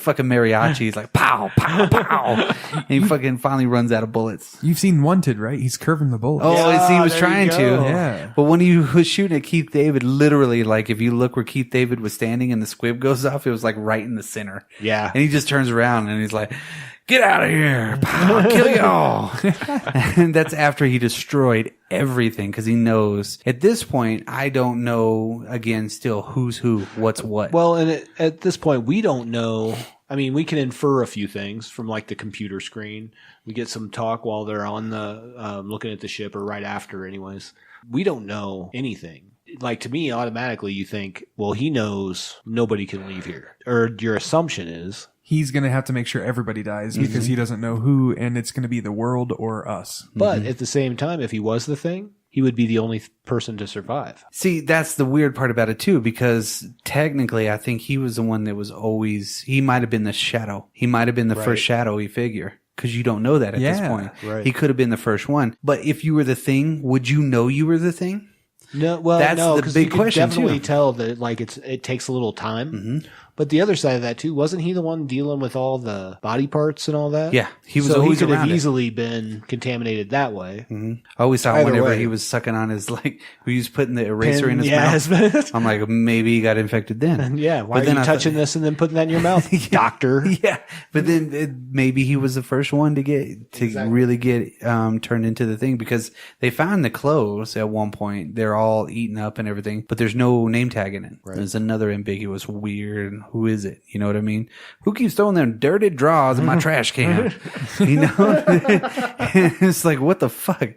fucking mariachi. He's like, pow, pow, pow. And he fucking finally runs out of bullets. You've seen Wanted, right? He's curving the bullet. Oh, Yeah, he was there trying you to. go. Yeah. But when he was shooting at Keith David, literally, like, if you look where Keith David was standing and the squib goes off, it was like right in the center. Yeah. And he just turns around and he's like, get out of here. Pow, kill you all. And that's after he destroyed everything because he knows at this point, I don't know, again, still who's who, what's what. Well, and at this point, we don't know. I mean, we can infer a few things from like the computer screen. We get some talk while they're on the looking at the ship or right after anyways. We don't know anything. Like, to me, automatically you think, well, he knows nobody can leave here. Or your assumption is He's going to have to make sure everybody dies because he doesn't know who, and it's going to be the world or us. But at the same time, if he was the thing, he would be the only person to survive. See, that's the weird part about it too, because technically I think he was the one that was always, he might have been the shadow. He might have been the first shadowy figure. Because you don't know that at this point. Right. He could have been the first one. But if you were the thing, would you know you were the thing? No, well, That's no, the because big you could question, definitely too. tell that like it takes a little time. But the other side of that too, wasn't he the one dealing with all the body parts and all that? Yeah, he was so always he could around have it. easily been contaminated that way. I always thought Either whenever way. he was sucking on his, like, he was putting the eraser in his Yeah, mouth. I'm like, maybe he got infected then. yeah, why But are then you I touching this and then putting that in your mouth, doctor? Yeah, but then maybe he was the first one to really get turned into the thing, because they found the clothes at one point. They're all eaten up and everything, but there's no name tag in it. There's another ambiguous, weird. Who is it? You know what I mean? Who keeps throwing them dirty drawers in my trash can? You know, it's like, what the fuck?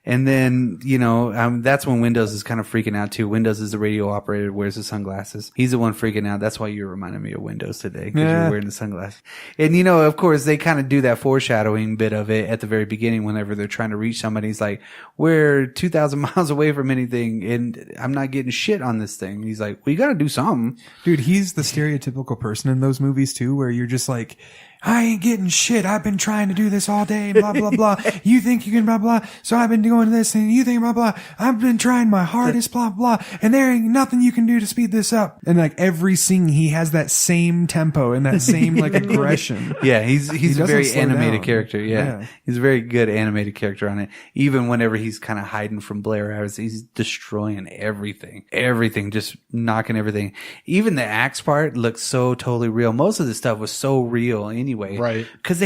And then, you know, that's when Windows is kind of freaking out too. Windows is the radio operator, wears the sunglasses. He's the one freaking out. That's why you're reminding me of Windows today, because you're wearing the sunglasses. And, you know, of course, they kind of do that foreshadowing bit of it at the very beginning whenever they're trying to reach somebody. He's like, we're 2,000 miles away from anything, and I'm not getting shit on this thing. He's like, well, you got to do something. Dude, he's the stereotypical person in those movies too, where you're just like, I ain't getting shit. I've been trying to do this all day, blah, blah, blah. You think you can blah, blah. So I've been doing this and you think blah, blah. I've been trying my hardest, blah, blah. And there ain't nothing you can do to speed this up. And like every scene, he has that same tempo and that same like aggression. Yeah, he's a very slow animated down. character. Yeah. He's a very good animated character on it. Even whenever he's kind of hiding from Blair Harris, he's destroying everything. Everything, just knocking everything. Even the axe part looks so totally real. Most of the stuff was so real anyway. Right. Because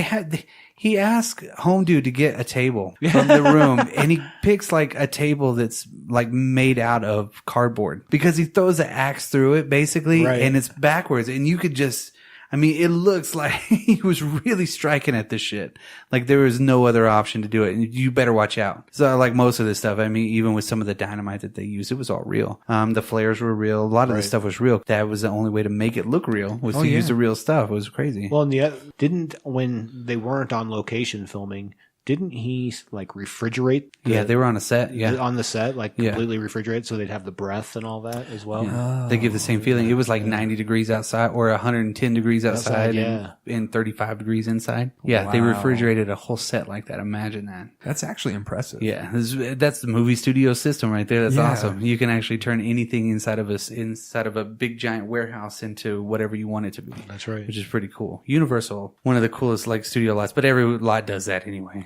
he asked Home Dude to get a table from the room, and he picks like a table that's like made out of cardboard, because he throws the axe through it basically, and it's backwards, and you could just, I mean, it looks like he was really striking at this shit. Like there was no other option to do it. And you better watch out. So like most of this stuff, I mean, even with some of the dynamite that they used, it was all real. The flares were real. A lot of this stuff was real. That was the only way to make it look real, was to use the real stuff. It was crazy. Well, when they weren't on location filming, didn't he like refrigerate? They were on a set. Yeah. On the set, like completely refrigerate, so they'd have the breath and all that as well. Yeah. They give the same feeling. It was like 90 degrees outside, or 110 degrees outside, and 35 degrees inside. Yeah, they refrigerated a whole set like that. Imagine that. That's actually impressive. Yeah, that's the movie studio system right there. That's awesome. You can actually turn anything inside of a big giant warehouse into whatever you want it to be. That's right. Which is pretty cool. Universal, one of the coolest like studio lots, but every lot does that anyway.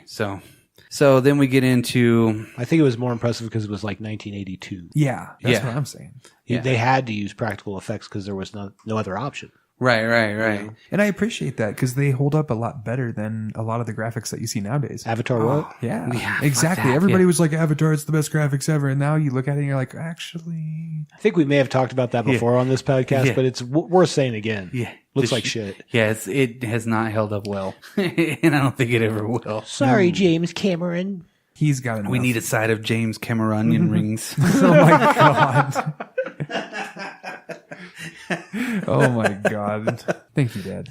So then we get into, I think it was more impressive because it was like 1982. Yeah, that's what I'm saying. Yeah. They had to use practical effects because there was no other option. Right. And I appreciate that because they hold up a lot better than a lot of the graphics that you see nowadays. Avatar what? Yeah, Yeah, exactly. fuck that, Everybody was like, Avatar, it's the best graphics ever. And now you look at it and you're like, actually. I think we may have talked about that before on this podcast, Yeah. but it's worth saying again. Yeah. Looks like shit. Yeah, it has not held up well. And I don't think it ever will. Sorry, James Cameron. He's got enough. We need a side of James Cameronian rings. Oh my God. Oh my God. Thank you, Dad.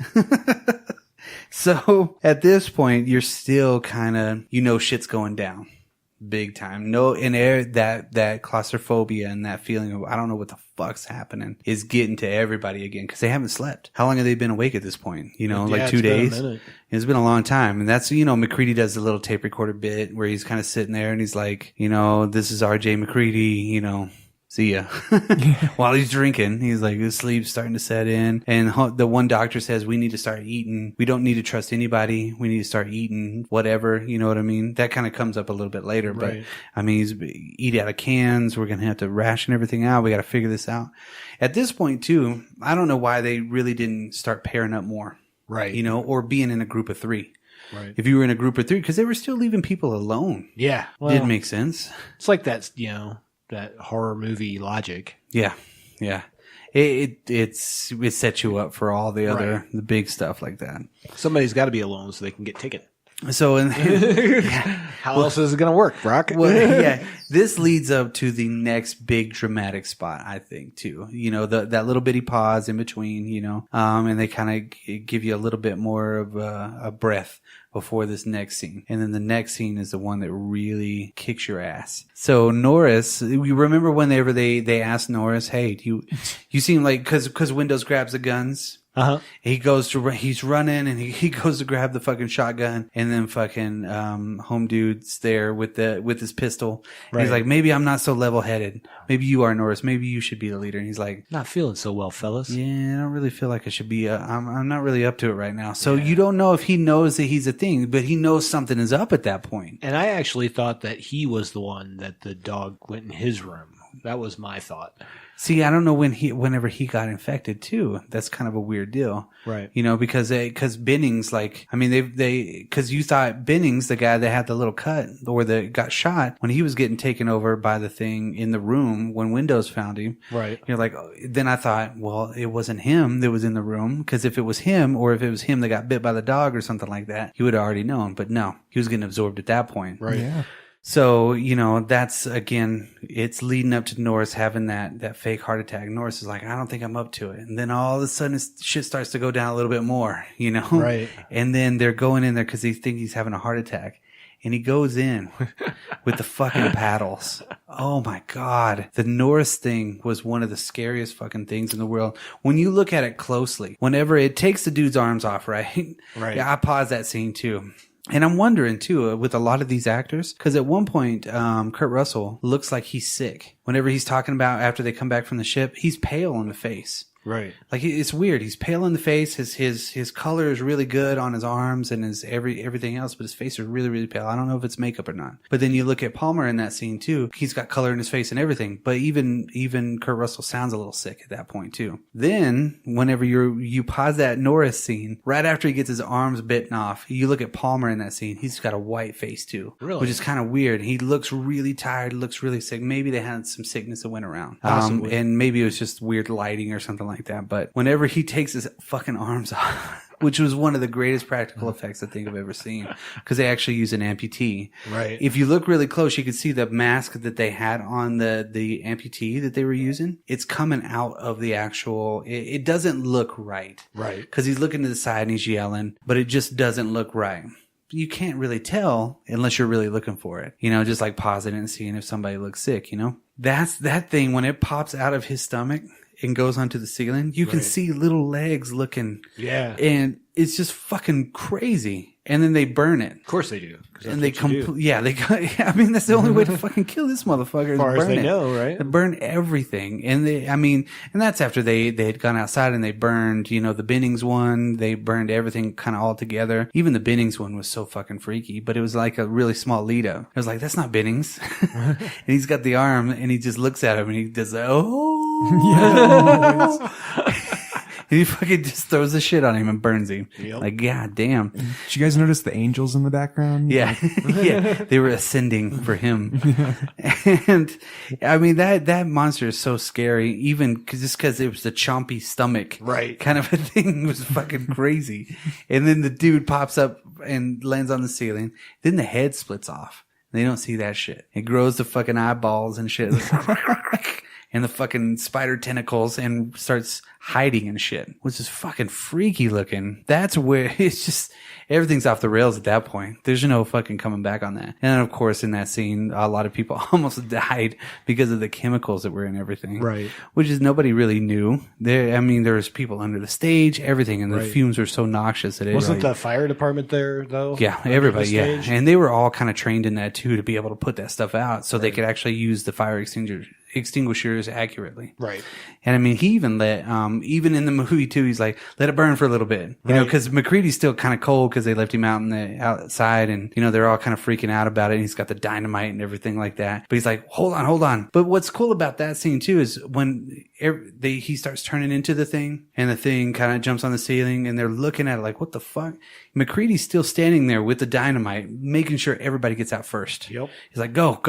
So at this point, you're still kind of, shit's going down big time. That claustrophobia and that feeling of, I don't know what the fuck's happening, is getting to everybody again, because they haven't slept. How long have they been awake at this point? Like 2 days? It's been a long time. And that's, McCready does the little tape recorder bit where he's kind of sitting there and he's like, this is RJ McCready, See ya. While he's drinking, he's like, his sleep's starting to set in. And the one doctor says, we need to start eating. We don't need to trust anybody. We need to start eating whatever. You know what I mean? That kind of comes up a little bit later. But I mean, he's eat out of cans. We're going to have to ration everything out. We got to figure this out. At this point, too, I don't know why they really didn't start pairing up more. Right. You know, or being in a group of 3. Right. If you were in a group of 3, because they were still leaving people alone. Yeah. Well, didn't make sense. It's like that, you know, that horror movie logic. Yeah. Yeah. It sets you up for all the other, the big stuff like that. Somebody's got to be alone so they can get ticket. So, how else is it going to work, Brock? Well, yeah, this leads up to the next big dramatic spot, I think, too. You know, that little bitty pause in between, you know, and they kind of give you a little bit more of a breath before this next scene. And then the next scene is the one that really kicks your ass. So Norris, you remember whenever they asked Norris, hey, you seem like, cause Windows grabs the guns. Uh-huh. He's running and he goes to grab the fucking shotgun, and then fucking, home dude's there with his pistol. Right. He's like, maybe I'm not so level headed. Maybe you are, Norris. Maybe you should be the leader. And he's like, not feeling so well, fellas. Yeah, I don't really feel like I should be, I'm not really up to it right now. So you don't know if he knows that he's a thing, but he knows something is up at that point. And I actually thought that he was the one that the dog went in his room. That was my thought. See, I don't know whenever he got infected too. That's kind of a weird deal. Right. You know, because Bennings, like, I mean, cause you thought Bennings, the guy that had the little cut or that got shot when he was getting taken over by the thing in the room when Windows found him. Right. You're like, then I thought, well, it wasn't him that was in the room. Cause if it was him or if it was him that got bit by the dog or something like that, he would have already known. But no, he was getting absorbed at that point. Right. Yeah. So, you know, that's, again, it's leading up to Norris having that fake heart attack. Norris is like, I don't think I'm up to it. And then all of a sudden, shit starts to go down a little bit more, you know? Right. And then they're going in there because they think he's having a heart attack. And he goes in with the fucking paddles. Oh my God. The Norris thing was one of the scariest fucking things in the world. When you look at it closely, whenever it takes the dude's arms off, right? Right. Yeah, I paused that scene too. And I'm wondering too, with a lot of these actors, because at one point, Kurt Russell looks like he's sick. Whenever he's talking about after they come back from the ship, he's pale in the face. Right. Like, it's weird. He's pale in the face. His color is really good on his arms and his everything else, but his face is really, really pale. I don't know if it's makeup or not. But then you look at Palmer in that scene too. He's got color in his face and everything. But even Kurt Russell sounds a little sick at that point too. Then, whenever you pause that Norris scene, right after he gets his arms bitten off, you look at Palmer in that scene. He's got a white face too. Really? Which is kind of weird. He looks really tired, looks really sick. Maybe they had some sickness that went around. And maybe it was just weird lighting or something like that. But whenever he takes his fucking arms off, which was one of the greatest practical effects I think I've ever seen, because they actually use an amputee. Right. If you look really close, you could see the mask that they had on the amputee that they were using. It's coming out of the actual, it doesn't look right. Right. Because he's looking to the side and he's yelling, but it just doesn't look right. You can't really tell unless you're really looking for it. You know, just like pausing and seeing if somebody looks sick, you know? That's that thing when it pops out of his stomach and goes onto the ceiling, you can see little legs looking. Yeah. And it's just fucking crazy. And then they burn it. Of course they do. And they I mean, that's the only way to fucking kill this motherfucker. As far as they know, right? They burn everything. And and that's after they had gone outside and they burned, you know, the Bennings one. They burned everything kind of all together. Even the Bennings one was so fucking freaky, but it was like a really small lead up. I was like, that's not Bennings. And he's got the arm and he just looks at him and he does that, oh. Yeah. He fucking just throws the shit on him and burns him. Yep. Like, god damn. Did you guys notice the angels in the background? Yeah. Yeah. They were ascending for him. Yeah. And I mean, that monster is so scary, even because it was the chompy stomach. Right. Kind of a thing. It was fucking crazy. And then the dude pops up and lands on the ceiling. Then the head splits off. They don't see that shit. It grows the fucking eyeballs and shit. And the fucking spider tentacles and starts hiding and shit, which is fucking freaky looking. That's where it's just, everything's off the rails at that point. There's no fucking coming back on that. And then, of course, in that scene, a lot of people almost died because of the chemicals that were in everything. Right. Which is nobody really knew. There was people under the stage, everything, and the fumes were so noxious that it wasn't the fire department there though? Yeah, everybody, yeah. And they were all kind of trained in that too, to be able to put that stuff out so they could actually use the fire extinguishers accurately. Right. And I mean, he even let, even in the movie too, he's like, let it burn for a little bit, you know, cause McCready's still kind of cold cause they left him out in the outside and, you know, they're all kind of freaking out about it. And he's got the dynamite and everything like that. But he's like, hold on. But what's cool about that scene too is when he starts turning into the thing and the thing kind of jumps on the ceiling and they're looking at it like, what the fuck? McCready's still standing there with the dynamite, making sure everybody gets out first. Yep. He's like, go.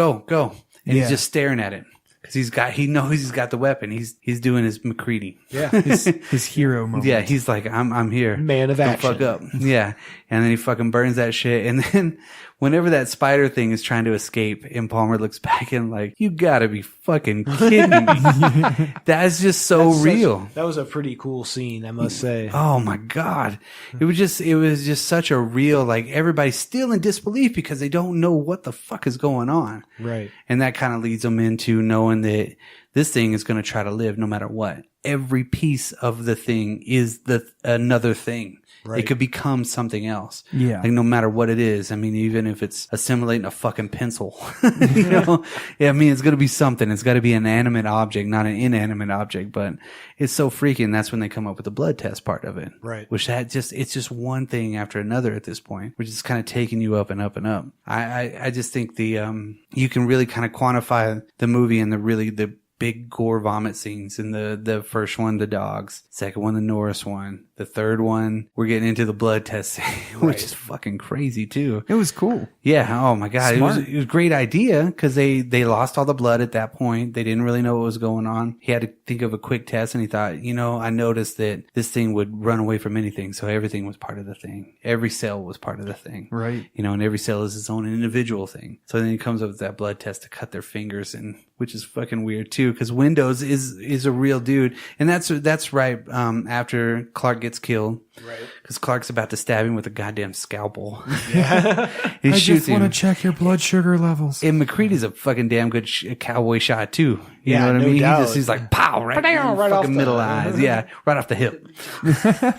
And he's just staring at it. Cause he knows he's got the weapon. He's doing his McCready. Yeah. His hero moment. Yeah. He's like, I'm here. Man of action. Don't fuck up. Yeah. And then he fucking burns that shit. And then whenever that spider thing is trying to escape and Palmer looks back and like, you gotta be fucking kidding me. That's just so real. That was a pretty cool scene, I must say. Oh my God. It was just such a real, like everybody's still in disbelief because they don't know what the fuck is going on. Right. And that kind of leads them into knowing that this thing is going to try to live no matter what. Every piece of the thing is another thing. Right. It could become something else. Yeah. Like no matter what it is. I mean, even if it's assimilating a fucking pencil, you know, yeah, I mean, it's going to be something. It's got to be an animate object, not an inanimate object, but it's so freaking. That's when they come up with the blood test part of it. Right. Which it's just one thing after another at this point, which is kind of taking you up and up and up. I just think you can really kind of quantify the movie and the big gore vomit scenes in the first one, the dogs, second one, the Norris one, the third one, we're getting into the blood test scene, which is fucking crazy too. It was cool. Yeah. Oh my God. It was a great idea because they lost all the blood at that point. They didn't really know what was going on. He had to think of a quick test and he thought, you know, I noticed that this thing would run away from anything. So everything was part of the thing. Every cell was part of the thing. Right. You know, and every cell is its own individual thing. So then he comes up with that blood test to cut their fingers and which is fucking weird too, because Windows is a real dude, and that's right. After Clark gets killed, right? Because Clark's about to stab him with a goddamn scalpel. Yeah, he I shoots just want to him. check your blood sugar levels. And McCready's a fucking damn good cowboy shot too. You know what I mean? Doubt. He's like pow right Right off fucking the middle eyes. Yeah, right off the hip.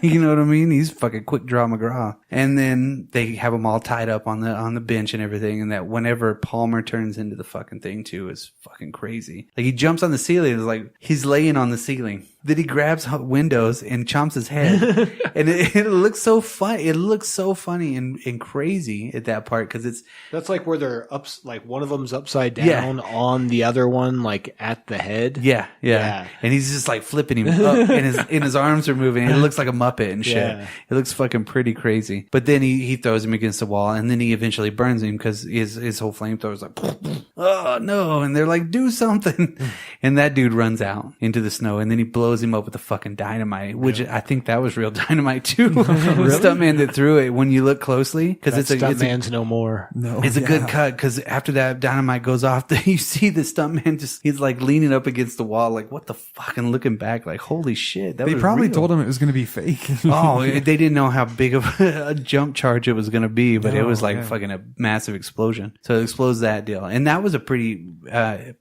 You know what I mean? He's fucking quick draw McGraw. And then they have him all tied up on the bench and everything. And that whenever Palmer turns into the fucking thing too is fucking crazy. Like he jumps on the ceiling. It's like he's laying on the ceiling. Then he grabs Windows and chomps his head. And it looks so fun. It looks so funny and crazy at that part because that's like where they're like one of them's upside down on the other one, like at the head. Yeah. And he's just like flipping him up and his arms are moving. It looks like a Muppet and shit. Yeah. It looks fucking pretty crazy. But then he throws him against the wall and then he eventually burns him because his whole flamethrower is like, oh no. And they're like, do something. And that dude runs out into the snow and then he blows him up with the fucking dynamite, which I think that was real dynamite too. Really? The stuntman that threw it, when you look closely, because it's stuntman's no more. No, it's a good cut because after that dynamite goes off, you see the stuntman he's like leaning up against the wall, like what the fuck, and looking back, like holy shit. They probably told him it was going to be fake. Oh, they didn't know how big of a jump charge it was going to be, but it was like fucking a massive explosion. So it explodes that deal, and that was a pretty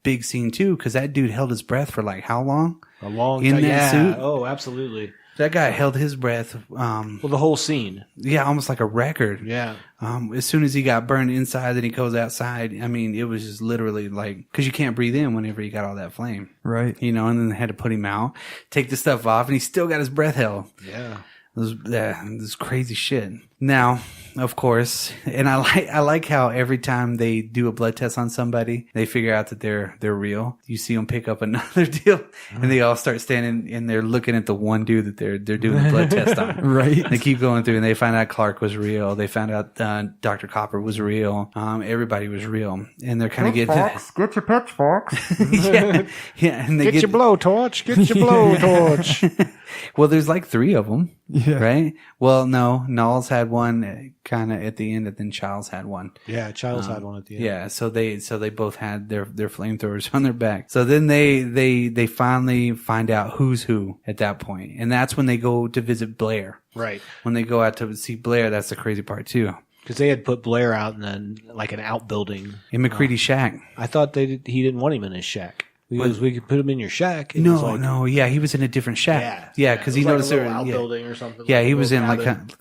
big scene too, because that dude held his breath for like how long? A long in time. that suit. Oh, absolutely. That guy held his breath. Well, the whole scene. Yeah, almost like a record. Yeah. As soon as he got burned inside, then he goes outside. I mean, it was just literally like, because you can't breathe in whenever you got all that flame. Right. You know, and then they had to put him out, take the stuff off, and he still got his breath held. Yeah. This crazy shit. Now, of course, and I like how every time they do a blood test on somebody, they figure out that they're real. You see them pick up another deal, and they all start standing and they're looking at the one dude that they're doing the blood test on. Right. They keep going through, and they find out Clark was real. They found out Dr. Copper was real. Everybody was real, and they're kind of getting get your pitchforks. yeah, and they get your blowtorch. Get your blowtorch. Well, there's like 3 of them. Yeah. Right? Well, no. Knowles had one kind of at the end, and then Childs had one. Yeah, Childs had one at the end. Yeah, so they both had their flamethrowers on their back. So then they finally find out who's who at that point. And that's when they go to visit Blair. Right. When they go out to see Blair, that's the crazy part too. Because they had put Blair out in an outbuilding. In McCready's shack. I thought he didn't want him in his shack. Because we could put him in your shack. No, yeah, he was in a different shack. Yeah, because he noticed there was an outbuilding or something. Yeah, he was in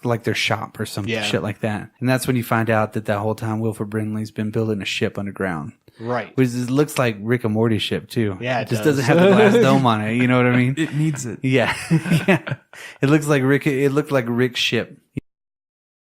like their shop or some shit like that. And that's when you find out that whole time Wilford Brimley's been building a ship underground. Right. Which looks like Rick and Morty's ship too. Yeah, it just does. doesn't have the glass dome on it. You know what I mean? It needs it. Yeah. Yeah. It looks like Rick. It looked like Rick's ship.